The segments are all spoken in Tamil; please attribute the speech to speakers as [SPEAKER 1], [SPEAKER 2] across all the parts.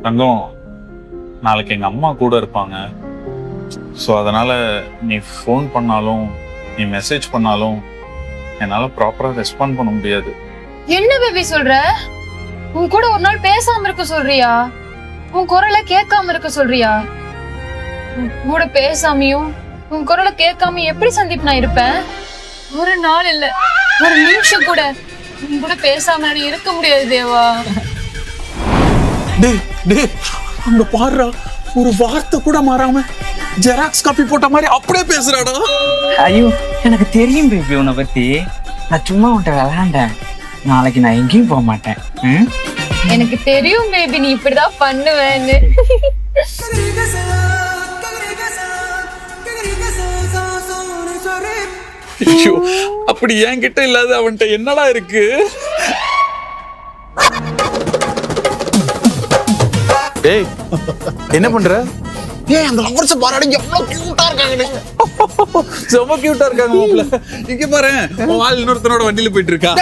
[SPEAKER 1] தங்கம், நாளைக்கு எங்க அம்மா கூட இருப்பாங்க. ஸோ அதனால நீ ஃபோன் பண்ணாலும் நீ மெசேஜ் பண்ணாலும் என்னால ப்ராப்பரா ரெஸ்பாண்ட் பண்ண முடியாது.
[SPEAKER 2] என்ன பேபி சொல்ற? உன் கூட ஒரு நாள் பேசாம இருக்க சொல்றியா? உன் குரலை கேட்காம இருக்க சொல்றியா? உன் கூட பேசாமையும் உன் குரலை கேட்காம எப்படி சந்தீப் நான் இருப்பேன்? ஒரு நாள் இல்ல, ஒரு நிமிஷம் கூட உன் கூட பேசாம நான் இருக்க முடியாது தேவா.
[SPEAKER 3] டேய் டேய், அங்க பாருடா, ஒரு வார்த்தை கூட மாறாம ஜெராக்ஸ் காப்பி போட்ட மாதிரி அப்படியே பேசுறாடா.
[SPEAKER 4] ஐயோ, எனக்கு தெரியும் பேபி உன்னை பத்தி. நான் சும்மா உன்ட்ட விளையாண்டேன். நாளைக்கு நான் எங்கேயும் போக மாட்டேன்.
[SPEAKER 2] எனக்கு தெரியும் பேபி நீ இப்படிதான் பண்ணுவேன்னு.
[SPEAKER 3] ஐயோ, அப்படி என்கிட்ட இல்லாத அவன்கிட்ட என்னடா இருக்கு?
[SPEAKER 1] டேய், என்ன பண்ற?
[SPEAKER 3] ஏய், அந்த லவர்ஸ் பாருடா, எவ்வளவு கியூட்டா இருக்காங்க. செம கியூட்டா இருக்காங்க மாப்ள. இங்க பாரு, உன் ஆள் இன்னொருத்தனோட வண்டியில போயிட்டு இருக்கா.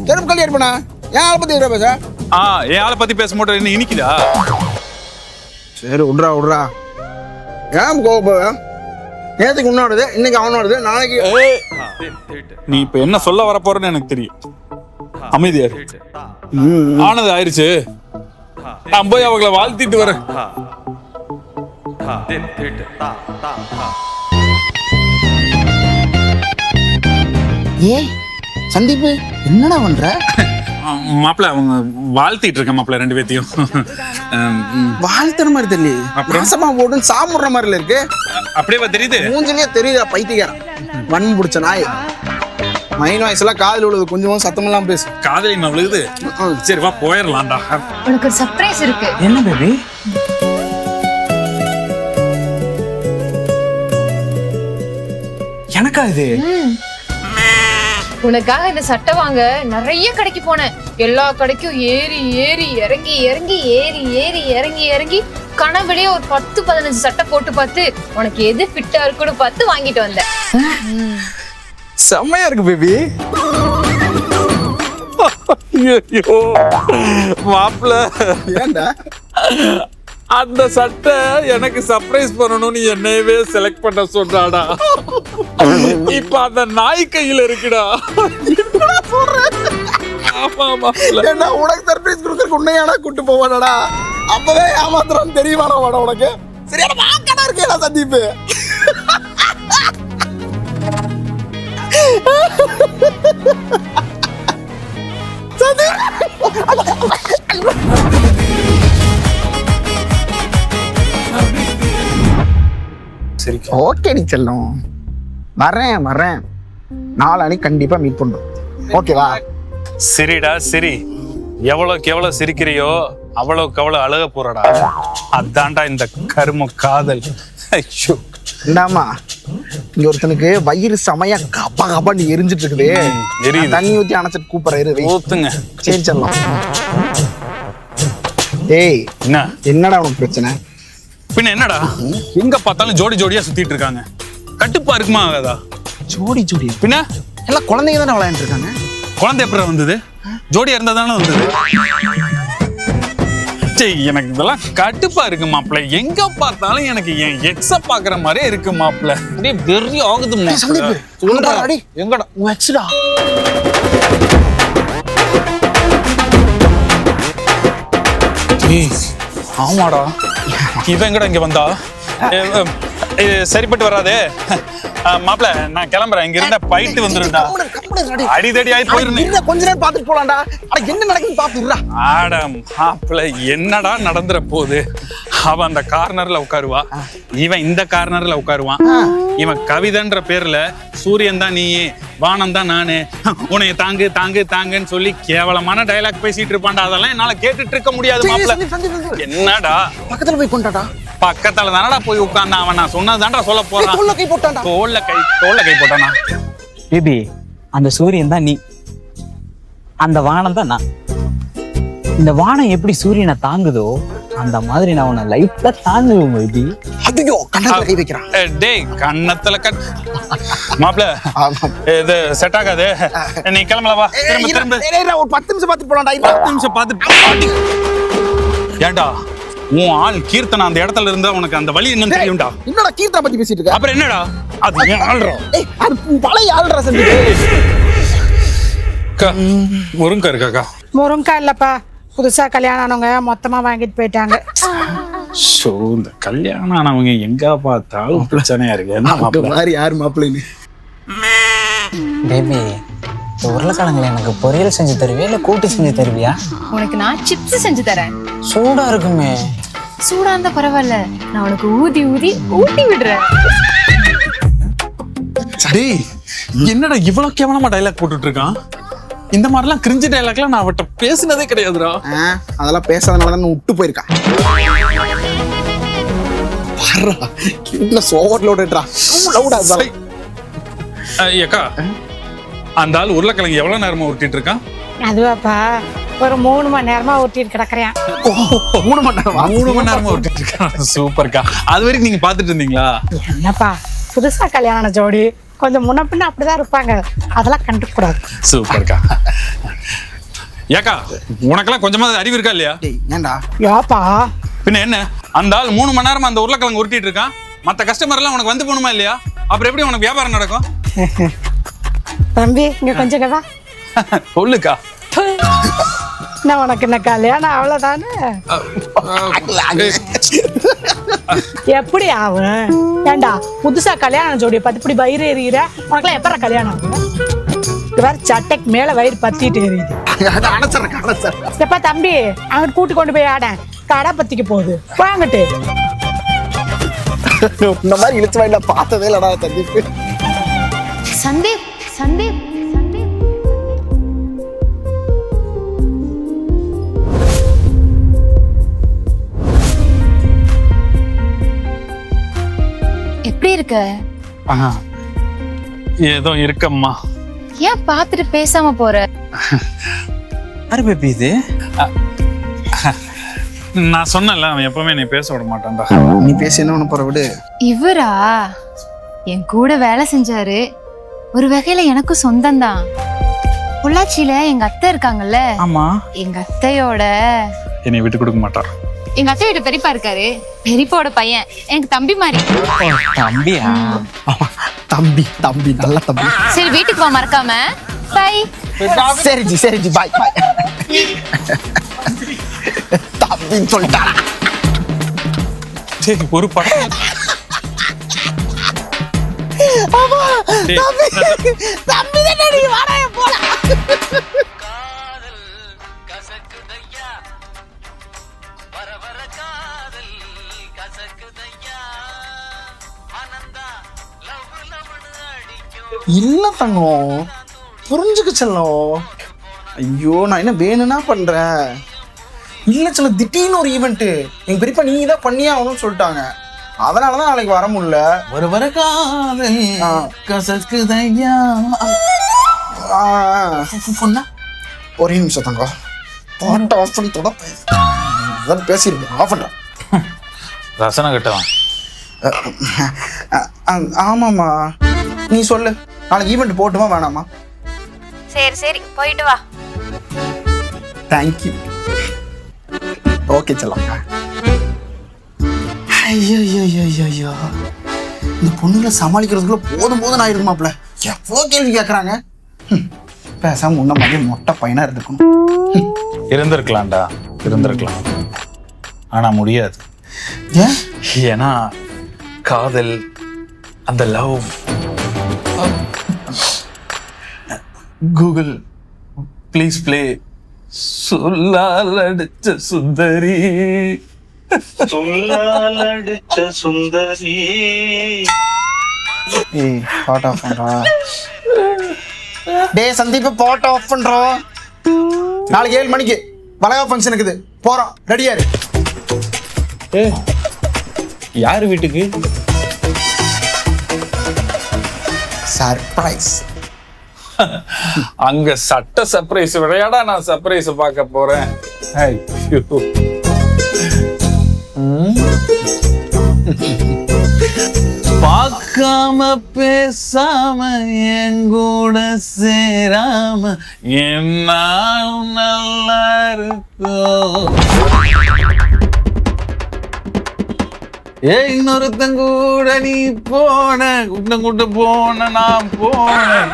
[SPEAKER 5] தெருப்பு கல்யாணம் பண்ணா ஏன் ஆளை பத்தி பேச?
[SPEAKER 1] என் ஆளை பத்தி பேச மாட்டோம். என்ன இனிக்குதா?
[SPEAKER 5] சரி விட்றா. ஏன் கோபம்? நேற்றுக்கு உன்னோடது, இன்னைக்கு அவனோடது, நாளைக்கு.
[SPEAKER 1] நீ இப்ப என்ன சொல்ல வர போறன்னு எனக்கு தெரியும். அமைதியா இரு. ஆனது ஆயிருச்சு. நான் போய் அவங்களை வாழ்த்திட்டு வரேன்.
[SPEAKER 5] ஏய் சந்தீப், என்னடா பண்ற?
[SPEAKER 1] மாப்பிள்ள, அவங்க வாழ்த்திட்டு இருக்க மாப்பிள்ள ரெண்டு பேத்தையும்.
[SPEAKER 5] வாழ்த்துற மாதிரி தெரியல, மாசமா போட்டு சாப்பிடுற மாதிரில இருக்கு.
[SPEAKER 1] அப்படியே தெரியுது,
[SPEAKER 5] மூஞ்சிலே தெரியுதா பைத்தியக்காரன், வன் பிடிச்ச நாய். மைன் வாய்ஸ் எல்லாம் காதுல விழுது, கொஞ்சமும் சத்தமெல்லாம் பேசு.
[SPEAKER 1] காதலி விழுகுது. சரி வா போயிடலாம்டா.
[SPEAKER 2] உனக்கு ஒரு சர்ப்ரைஸ் இருக்கு.
[SPEAKER 4] என்ன பேபி? எனக்கா இது?
[SPEAKER 2] உனக்காக இந்த சட்டை வாங்க நிறைய கடைக்கு போனேன். எல்லா கடைக்கும் ஏறி இறங்கி கனவுலயே ஒரு 10-15 சட்டை போட்டு பார்த்து உனக்கு எது ஃபிட்டா இருக்குன்னு பார்த்து வாங்கிட்டு வந்தேன்.
[SPEAKER 3] செம்மையா இருக்கு பேபி.
[SPEAKER 1] மாப்பிள்ள,
[SPEAKER 5] ஏன்டா
[SPEAKER 1] அந்த சட்டை எனக்கு சர்ப்ரைஸ் பண்ணணும்னு என்னையவே செலக்ட் பண்ண சொல்றாடா. இப்ப அந்த நாய் கையில இருக்குடா. ஆமா மாப்பிள்ள,
[SPEAKER 5] ஏன்னா உனக்கு சர்ப்ரைஸ் கொடுக்கறதுக்கு உன்னையாடா கூட்டு போவானடா. அப்பவே ஏமாத்துறான்னு தெரியுமாடா உனக்கு? சரியான வாக்கடா இருக்கேடா சந்தீப்.
[SPEAKER 1] சரி
[SPEAKER 5] ஓகே நீ செல்லும், வரேன். நாளானிக்கு கண்டிப்பா மீட் பண்றோம். ஓகேவா?
[SPEAKER 1] சரிடா சரி. எவ்வளவுக்கு எவ்வளவு சிரிக்கிறியோ அவ்வளவுக்கு அவ்வளவு அழக போறடா. அதான்டா இந்த கரும காதல். ஐயோ,
[SPEAKER 5] இந்தாமா, இங்க ஒருத்தனுக்கு வயிறு செமையா கப்பான்னு எரிஞ்சிட்டு இருக்குது.
[SPEAKER 1] எரியுது.
[SPEAKER 5] தண்ணி ஊத்தி அணைச்சிட்டு கூப்பிடுறாரு.
[SPEAKER 1] ஊத்துங்க.
[SPEAKER 5] சரி செல்லம். ஏய், என்னடா உனக்கு பிரச்சனை?
[SPEAKER 1] பின்ன என்னடா, எங்க பார்த்தாலும் ஜோடி ஜோடியா சுத்திட்டு இருக்காங்க. கட்டுப்பா இருக்குமா ஆகாதா?
[SPEAKER 5] ஜோடி
[SPEAKER 1] பின்ன
[SPEAKER 5] எல்லாம் குழந்தைங்க தானே விளையாண்டு இருக்காங்க.
[SPEAKER 1] குழந்தை எப்படி வந்தது? ஜோடியா இருந்தா தானே வந்தது. எனக்கு இதெல்லாம் கட்டுப்பா இருக்கு மாப்பிள்ள. எங்க பார்த்தாலும் எனக்கு என் எக்ஸ பாக்குற மாதிரியே இருக்கு மாப்பிள்ள. அப்படியே வெறி ஆகுது மாப்பிள்ள.
[SPEAKER 5] எங்கடா உன் எக்ஸ்டா?
[SPEAKER 1] ஆமாடா, இவன் எங்கடா இங்க வந்தா? சரிப்பட்டு வராதே மாப்பிள்ள. நான் கிளம்புறேன். இங்க இருந்த பைட்டு வந்துருடா. அடிதடி ஆயி போயிருந்தேன்.
[SPEAKER 5] கொஞ்ச நேரம் பாத்துட்டு போலாம்டா. என்ன நடக்குன்னு பாத்துடுறா.
[SPEAKER 1] ஆட மாப்பிள்ள, என்னடா நடந்துற போகுது? அவன் அந்த கார்னர்ல உட்காருவா, இவன் இந்த கார்னர்ல உட்காருவான். இவன் கவிதைன்ற பேர்ல சூரியன் தான் நீயே, வானம் தான் நானு, உன்னைய தாங்கு தாங்கு தாங்குன்னு சொல்லி கேவலமான டயலாக் பேசிட்டு இருப்பான்டா. அதெல்லாம் என்னால கேட்டுட்டு இருக்க முடியாது மாப்பிள்ள. என்னடா
[SPEAKER 5] பக்கத்துல போய் கொண்டாடா.
[SPEAKER 1] பக்கத்துல தானடா போய் உட்கார்ந்தான். அவன் நான் சொன்னதான்டா சொல்ல போறான்.
[SPEAKER 5] தோல்ல கை போட்டான்டா.
[SPEAKER 1] தோல்ல கை போட்டானா?
[SPEAKER 4] பேபி, அந்த சூரியன் தான் நீ, அந்த வானம் தான் நான். இந்த வானம் எப்படி சூரியனை தாங்குதோ அந்த மாதிரி நான் உன்னை லைஃப்ல தாங்குவேன் பேபி.
[SPEAKER 5] அதிகோ கண்ணத்துல கை வைக்கிறான்.
[SPEAKER 1] டேய், கண்ணத்துல மாப்ள, இது செட் ஆகாது. நீ கிளம்பலவா? திரும்ப
[SPEAKER 5] ஒரு 10 நிமிஷம் பாத்துட்டு போலாம்டா.
[SPEAKER 1] 10 நிமிஷம் பாத்து. ஏன்டா உன் ஆள் கீர்த்தனா அந்த இடத்துல இருந்தா உனக்கு அந்த வழி என்னன்னு தெரியும்டா.
[SPEAKER 5] என்னடா கீர்த்தனை பத்தி பேசிட்டு இருக்க?
[SPEAKER 1] அப்புறம் என்னடா அது ஏன் ஆள்றா?
[SPEAKER 5] ஏய் அது பழைய ஆள்றா சந்திப்பு.
[SPEAKER 1] அக்கா முருங்கா இருக்காக்கா?
[SPEAKER 6] முருங்கா இல்லப்பா, புதுசா கல்யாணம் ஆனவங்க மொத்தமா வாங்கிட்டு போயிட்டாங்க.
[SPEAKER 1] ஸோ இந்த கல்யாணம் ஆனவங்க எங்க பார்த்தாலும் பிரச்சனையா இருக்கு. என்ன மாப்பிள்ள
[SPEAKER 5] மாதிரி யார் மாப்பிள்ளைன்னு
[SPEAKER 4] பேபி, இந்த உருளைக்கிழங்குல எனக்கு பொரியல் செஞ்சு தருவியா இல்லை கூட்டு செஞ்சு தருவியா?
[SPEAKER 2] உனக்கு நான் சிப்ஸ் செஞ்சு தரேன்.
[SPEAKER 4] சூடா இருக்குமே.
[SPEAKER 2] சூடா இருந்தா பரவாயில்ல, நான் உனக்கு ஊதி ஊதி ஊட்டி விடுறேன்.
[SPEAKER 1] சரி, என்னடா இவ்வளவு கேவலமா டைலாக் போட்டுட்டு இருக்கான்? இந்த மாதிரிலாம் கிரிஞ்சு டைலாக்லாம் நான் அவட்ட பேசினதே கிடையாதுடா.
[SPEAKER 5] அதெல்லாம் பேசாதனால தான் விட்டு போயிருக்கா. ஓவர்லோடா
[SPEAKER 1] ஏக்கா, அந்த ஆள் உருளைக்கிழங்கு எவ்வளவு நேரமா உருட்டிட்டு இருக்கான்?
[SPEAKER 6] அதுவாப்பா ஒரு 3 மணி நேரமா ஊட்டிட்டு கிடக்குறேன்.
[SPEAKER 5] 3 மணி நேரமா?
[SPEAKER 1] 3 மணி நேரமா உருட்டிட்டு இருக்கான். சூப்பர்க்கா. அது வரைக்கும் நீங்க பாத்துட்டு இருந்தீங்களா?
[SPEAKER 6] என்னப்பா புதுசா கல்யாண ஜோடி கொஞ்சம் முன்ன பின்ன அப்படிதான் இருப்பாங்க, அதெல்லாம் கண்டுக்க கூடாது.
[SPEAKER 1] சூப்பர்க்கா. ஏக்கா, உனக்கெல்லாம் கொஞ்சமாவது அறிவு இருக்கா இல்லையா?
[SPEAKER 5] ஏன்டா?
[SPEAKER 6] யாப்பா
[SPEAKER 1] பின்ன என்ன, அந்த ஆள் 3 மணி நேரமா அந்த உருளைக்கிழங்கு உருட்டிட்டு இருக்கான். மத்த கஸ்டமர் எல்லாம் உனக்கு வந்து போகணுமா இல்லையா? அப்புறம் எப்படி உனக்கு வியாபாரம் நடக்கும்?
[SPEAKER 6] தம்பி இங்க கொஞ்சம் வா.
[SPEAKER 1] சொல்லுக்கா.
[SPEAKER 6] நான் உனக்கு என்ன கல்யாணம் அவ்வளவுதானே? எப்படி ஆகும்? ஏண்டா புதுசா கல்யாண ஜோடியை பார்த்து இப்படி வயிறு எறிகிற? உனக்குலாம் எப்பற கல்யாணம் ஆகும்? வேற சட்டைக்கு மேல வயிறு பத்திட்டு எரியுது. எப்பா தம்பி, அங்கிட்டு கூட்டு கொண்டு போய் ஆட, கடை பத்திக்க போகுது, வாங்கிட்டு.
[SPEAKER 5] இந்த மாதிரி இழுத்து வாயில பார்த்ததே இல்லடா சந்தீப்.
[SPEAKER 2] சந்தீப் சந்தீப் சந்தீப், எப்படி இருக்க?
[SPEAKER 1] ஏதோ இருக்கம்மா.
[SPEAKER 2] ஏன் பாத்துட்டு பேசாம போற?
[SPEAKER 4] யாரு பேபி இது?
[SPEAKER 1] நான் சொன்னல, அவன் எப்பவுமே நீ பேச விட மாட்டான்டா.
[SPEAKER 5] நீ பேசி என்ன பண்ண போற? விடு.
[SPEAKER 2] இவரா என் கூட வேலை செஞ்சாரு, ஒரு வகையில எனக்கும் சொந்தம்தான். பொள்ளாச்சியில எங்க அத்தை இருக்காங்கல்ல,
[SPEAKER 4] ஆமா.
[SPEAKER 2] எங்க அத்தையோட
[SPEAKER 1] என்னை விட்டு கொடுக்க மாட்டான்.
[SPEAKER 2] எங்க அத்தை வீட்டு பெரியப்பா இருக்காரு, பெரியப்பாவோட பையன், எனக்கு தம்பி மாதிரி.
[SPEAKER 4] தம்பியா?
[SPEAKER 5] தம்பி தம்பி நல்ல தம்பி.
[SPEAKER 2] சரி வீட்டுக்கு வா மறக்காம. பை.
[SPEAKER 5] சரிஜி சரிஜி, பாய் பாய். தம்பின்னு சொல்லிட்டாரா?
[SPEAKER 1] சரி, ஒரு படம்.
[SPEAKER 5] தம்பி தானே, நீ வாடா போல. இல்ல தங்கம், புரிஞ்சுக்க செல்லம். ஐயோ, நான் என்ன வேணும்னா பண்றேன். இல்ல செல்லம், திடீர்னு ஒரு ஈவெண்ட் எங்க பெரியப்பா நீ தான் பண்ணியே ஆகணும்னு சொல்லிட்டாங்க. அதனாலதான் நாளைக்கு வர முடியல. வர காதல் கசக்குதையா. ஒரே நிமிஷம் தங்கம், பாட்டை ஆஃப் பண்ணி தொட பேசிருக்கேன். ஆஃப் பண்றேன்.
[SPEAKER 1] ரசனை கட்டவன்.
[SPEAKER 5] ஆமாம்மா, நீ சொல்லு, நாளைக்கு ஈவெண்ட் போட்டுமா வேணாமா?
[SPEAKER 2] சரி சரி, போயிட்டு வா.
[SPEAKER 5] தேங்க்யூ. ஓகே செல்லம். ஐயோ இந்த பொண்ணுங்களை சமாளிக்கிறதுக்குள்ள போதும் போதும் ஆயிடுது மாப்பிள்ள. எவ்வளோ கேள்வி கேட்குறாங்க. பேசாம முன்ன மாதிரி மொட்டை பையனா இருந்துக்கணும்.
[SPEAKER 1] இருந்திருக்கலாம்டா, இருந்திருக்கலாம். ஆனா முடியாது.
[SPEAKER 5] ஏன்?
[SPEAKER 1] ஏன்னா காதல், அந்த லவ். கூகுள் ப்ளீஸ் ப்ளே சொல்லால் அடிச்ச சுந்தரி.
[SPEAKER 7] சொல்லால் அடிச்ச சுந்தரி.
[SPEAKER 5] ஏய், பாட் ஆஃப் பண்றா. டேய் சந்தீப், பாட் ஆஃப் பண்றோம். நாளைக்கு 7 மணிக்கு வளையா ஃபங்க்ஷன் இருக்குது, போறோம். ரெடியா இரு.
[SPEAKER 1] யாரு வீட்டுக்கு?
[SPEAKER 5] சர்ப்ரைஸ்.
[SPEAKER 1] அங்க சட்ட சர்ப்ரைஸ் விளையாடா நான் சர்ப்ரைஸ் பார்க்க போறேன். ஐயோ, பார்க்காம பேசாம என் கூட சேராம என்ன நல்லா இருக்கும்.
[SPEAKER 3] இன்னொருத்தன் கூட நீ போன கூட்டம் கூட்டு போன நான் போனேன்.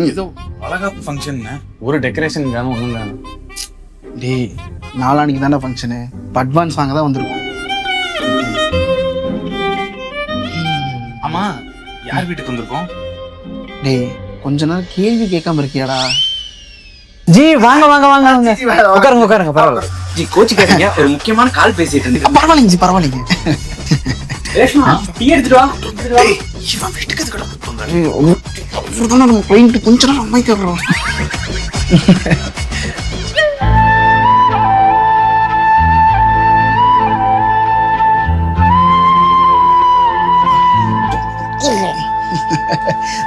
[SPEAKER 3] ஏதோ வளகாப்பு ஃபங்க்ஷன், ஒரு டெக்கரேஷன் காணும் ஒண்ணும் காணும்.
[SPEAKER 5] டேய் நாளானிக்கு தானே ஃபங்க்ஷனு, அட்வான்ஸ் வாங்க தான் வந்திருக்கோம்.
[SPEAKER 3] ஆமா, யார் வீட்டுக்கு வந்திருக்கோம்?
[SPEAKER 5] டேய் கொஞ்ச நேரம் கேள்வி கேட்காம இருக்கியாடா?
[SPEAKER 4] ஜி வாங்க வாங்க வாங்க வாங்க உட்காருங்க உட்காருங்க. பரவாயில்ல ஜி, கோச்சிக்காதீங்க, ஒரு முக்கியமான கால் பேசிட்டு இருந்தேன்.
[SPEAKER 5] பரவாயில்லைங்க ஜி, பரவாயில்லைங்க.
[SPEAKER 4] ரேஷ்மா டீ எடுத்துட்டு வா.
[SPEAKER 5] இவன் வீட்டுக்கு எதுக்குடா? நம்ம போயிட்டு கொஞ்ச நேரம் அம்மாய்க்கு வர்றோம்.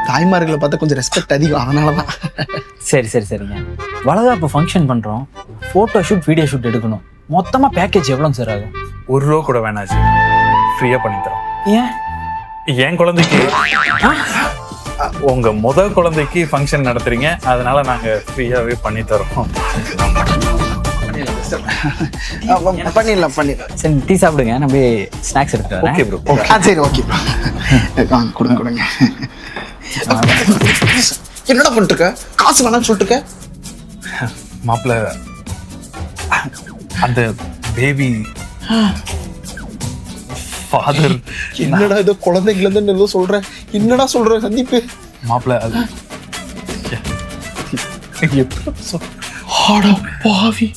[SPEAKER 5] தாய்மார்களை பார்த்தா கொஞ்சம் ரெஸ்பெக்ட் அதிகம், அதனாலதான்.
[SPEAKER 4] சரி சரி சரிங்க. வளகாப்பு ஃபங்க்ஷன் பண்றோம், போட்டோ ஷூட் வீடியோ ஷூட் எடுக்கணும். மொத்தமா பேக்கேஜ் எவ்வளவு சார் ஆகும்?
[SPEAKER 1] ₹1 கூட வேணாச்சு, ஃப்ரீயா பண்ணி தரோம்.
[SPEAKER 4] ஏன்?
[SPEAKER 1] என் குழந்தைக்கு, உங்க முதல் குழந்தைக்கு ஃபங்க்ஷன் நடத்துறீங்க, அதனால நாங்க ஃப்ரீயாவே பண்ணி தரோம்.
[SPEAKER 5] பண்ணிடலாம் பண்ணிடலாம்.
[SPEAKER 4] சரி டீ சாப்பிடுங்க, நான் போய் ஸ்நாக்ஸ் எடுத்து வரேன்.
[SPEAKER 1] Okay bro.
[SPEAKER 5] சரி ஓகே. வாங்க கொடுங்க கொடுங்க. என்னடா பண்ணிட்டு இருக்க? காசு வேணாம்னு சொல்லிட்டு இருக்க?
[SPEAKER 1] மாப்பிள்ள, அந்த பேபி ஃபாதர்.
[SPEAKER 5] என்னடா இது குழந்தைங்கள இருந்து ஏதோ சொல்றேன், என்னடா சொல்ற சந்தீப்?
[SPEAKER 1] மாப்பிள்ள அது
[SPEAKER 5] ஆடா பாவி,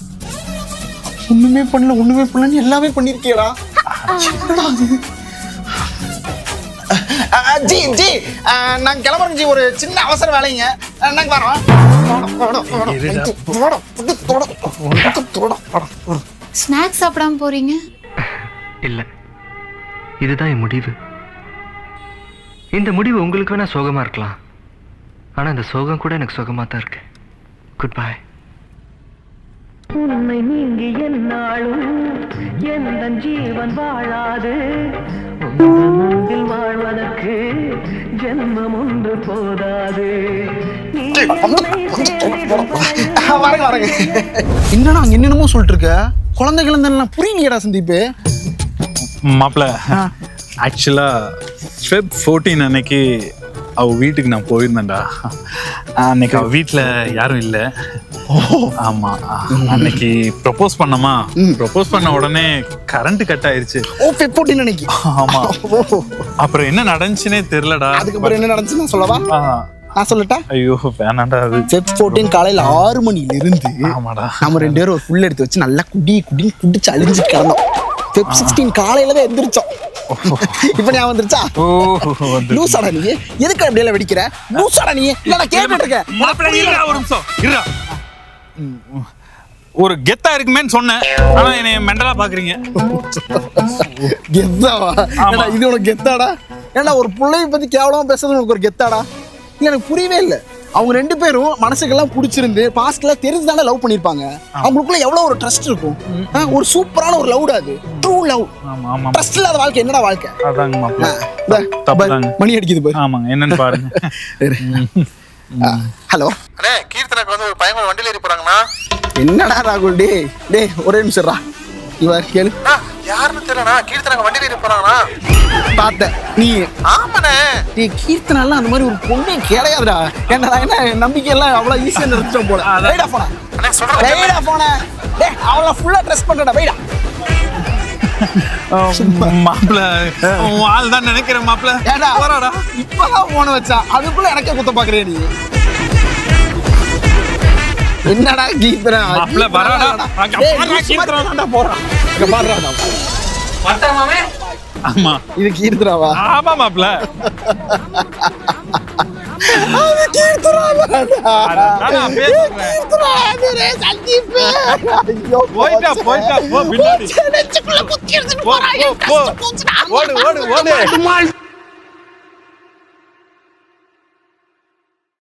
[SPEAKER 5] ஒண்ணுமே பண்ணலன்னு எல்லாமே பண்ணிருக்கியடா. என்னடா அது? ஜி ஜி நான் கிளம்புறேன் ஜி, ஒரு சின்ன அவசர வேலைங்க, நாங்க வரோம்.
[SPEAKER 2] ஸ்நாக்ஸ் சாப்பிடாம போறீங்க?
[SPEAKER 8] இல்லை, இதுதான் என் முடிவு. இந்த முடிவு உங்களுக்கு வேணா சோகமா இருக்கலாம், ஆனா இந்த சோகம் கூட எனக்கு சோகமா தான் இருக்கு. Good bye. உன்னை நீங்கி என்னாலும் எந்த ஜீவன் வாழாது, உன்னில் வாழ்வதற்கு ஜென்மம் ஒன்று போதாது.
[SPEAKER 5] வரங்க. என்னடா அங்க என்னென்னமோ சொல்லிட்டு இருக்க? குழந்தைகள் இருந்தாலும் புரியலையடா சந்தீப்.
[SPEAKER 1] மாப்பிள்ள, ஆக்சுவலா Feb 14 அன்னைக்கு அவ வீட்டுக்கு நான் போயிருந்தேன்டா. அன்னைக்கு அவ வீட்டுல யாரும் இல்ல. ஆமா, அன்னைக்கு ப்ரொபோஸ் பண்ணமா, ப்ரொபோஸ் பண்ண உடனே கரண்ட் கட் ஆயிருச்சு.
[SPEAKER 5] ஓ Feb 14 அன்னைக்கு.
[SPEAKER 1] ஆமா, அப்புறம் என்ன நடந்துச்சுன்னே தெரியலடா.
[SPEAKER 5] அதுக்கப்புறம் என்ன நடந்துச்சு நான் சொல்லவா? நான் சொல்லட்டா?
[SPEAKER 1] ஐயோ வேணாண்டா. அது
[SPEAKER 5] Feb 14 காலையில 6 மணில இருந்து
[SPEAKER 1] ஆமாடா,
[SPEAKER 5] நம்ம 2 பேரும் ஒரு ஃபுல் எடுத்து வச்சு நல்லா குடிச்சு அழிஞ்சு கிடந்தோம். Feb 16 காலையில தான் எந்திரிச்சோம். இப்ப ஞாபகம் வந்துருச்சா? லூசாடா நீ, எதுக்கு அப்படியே வெடிக்கிற? லூசாடா நீ, இல்ல கேட்டுட்டு இருக்க.
[SPEAKER 1] ஒரு நிமிஷம் இருடா. ஒரு கெத்தா இருக்குமேன்னு சொன்னேன், ஆனா என்னைய மெண்டலா பாக்குறீங்க.
[SPEAKER 5] கெத்தாவா? ஏடா இது உனக்கு கெத்தாடா? ஏண்டா ஒரு பிள்ளைய பத்தி கேவலமா பேசுறது உனக்கு ஒரு கெத்தாடா? இல்ல எனக்கு புரியவே இல்லை. அவங்க 2 பேரும் மனசுக்கெல்லாம் பிடிச்சிருந்து பாஸ்ட்ல தெரிஞ்சுதானே லவ் பண்ணிருப்பாங்க. அவங்களுக்குள்ள எவ்வளவு ஒரு ட்ரஸ்ட் இருக்கும். ஒரு சூப்பரான ஒரு லவ், அது ட்ரூ லவ். ட்ரஸ்ட் இல்லாத வாழ்க்கை என்னடா வாழ்க்கை?
[SPEAKER 1] அதாங்க மாப்பிள்ள,
[SPEAKER 5] மணி அடிக்குது பாரு.
[SPEAKER 1] ஆமாங்க, என்னன்னு பாருங்க.
[SPEAKER 5] ஹலோ
[SPEAKER 3] அண்ணே, கீர்த்தனாக்கு வந்து ஒரு பையன் வண்டியில ஏறி போறாங்கண்ணா.
[SPEAKER 5] என்னடா ராகுல், டே ஒரே நிமிஷம்டா. இவர் கேளு.
[SPEAKER 3] யாருன்னு தெரியலண்ணா, கீர்த்தனாக்கு வண்டியில ஏறி போறாங்கண்ணா.
[SPEAKER 5] பார்த்தேன் நீ.
[SPEAKER 3] ஆமாண்ணே.
[SPEAKER 5] நீ கீர்த்தனாலாம் அந்த மாதிரி ஒரு பொண்ணே கிடையாதுடா. என்ன நம்பிக்கை எல்லாம் அவ்வளவு ஈஸியா நிறுத்தம் போல. வைடா போன.
[SPEAKER 3] அண்ணே சொல்றேன்.
[SPEAKER 5] வைடா போன. டேய் அவள ஃபுல்லா ட்ரெஸ் பண்ணடா, வைடா.
[SPEAKER 1] மாப்பிள்ள, உன் ஆள் தான் நினைக்கிறேன் மாப்பிள்ள.
[SPEAKER 5] ஏடா வரடா, இப்பதான் போன வச்சா, அதுக்குள்ள எனக்கே குத்த பாக்குறியா நீ? என்னடா கீர்த்தனா?
[SPEAKER 1] மாப்பிள்ள வரடா.
[SPEAKER 5] கீர்த்தனா தான்டா போறான். இங்க பாருடா.
[SPEAKER 8] மத்தமாமே
[SPEAKER 1] ஆமா,
[SPEAKER 5] இது கீர்த்தனாவா?
[SPEAKER 1] ஆமா மாப்பிள்ள.
[SPEAKER 5] அது கீர்த்தனாவாடா.
[SPEAKER 1] நான் பேசுறேன்.
[SPEAKER 5] கீர்த்தனாவே சந்தீப். ஐயோ
[SPEAKER 1] போய்டா போ பின்னாடி.
[SPEAKER 5] நெஞ்சுக்குள்ள குத்தி எடுத்துட்டு போறாங்க.
[SPEAKER 1] ஓடு.